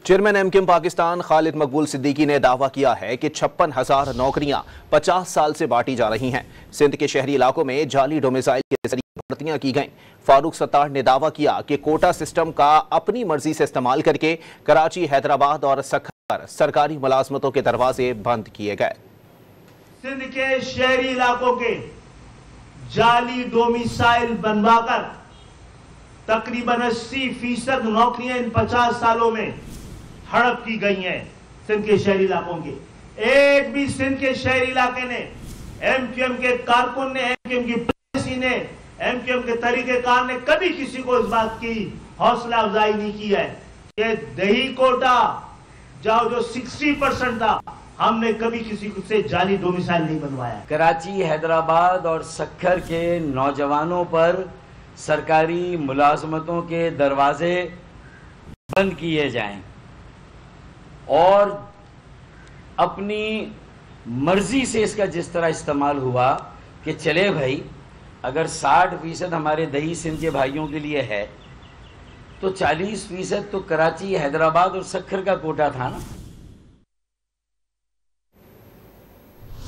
Chairman MKM Pakistan خالد مقبول صدیقی نے دعویٰ کیا ہے کہ 56,000 نوکریاں 50 سال سے بانٹی جا رہی ہیں۔ سندھ کے شہری علاقوں میں جعلی ڈومیسائل کے ذریعے بھرتیاں کی گئیں۔ فاروق ستار نے دعویٰ کیا کہ کوٹا سسٹم کا اپنی مرضی سے استعمال کر کے کراچی، حیدرآباد اور سکھر سرکاری ملازمتوں کے دروازے بند کیے گئے۔ سندھ کے شہری علاقوں کے جعلی ڈومیسائل بنوا کر تقریباً 80% نوکریاں ان 50 سالوں میں ہڑپ کی گئی ہیں سندھ کے شہری علاقوں کے۔ ایک بھی سندھ کے شہری علاقے نے، MKM کے کارکن نے، MKM کی پالیسی نے، MKM کے طریقہ کار نے کبھی کسی کو اس بات کی حوصلہ افزائی نہیں کی ہے کہ دیہی کوٹا جو 60% تھا، ہم نے کبھی کسی سے جعلی ڈومیسائل نہیں بنوایا۔ کراچی، حیدرآباد اور سکھر کے نوجوانوں پر سرکاری ملازمتوں کے دروازے بند کیے جائیں اور اپنی مرضی سے اس کا جس طرح استعمال ہوا کہ چلے بھائی، اگر 60% ہمارے دیہی سندھ کے بھائیوں کے لیے ہے تو 40% تو کراچی، حیدرآباد اور سکھر کا کوٹا تھا نا۔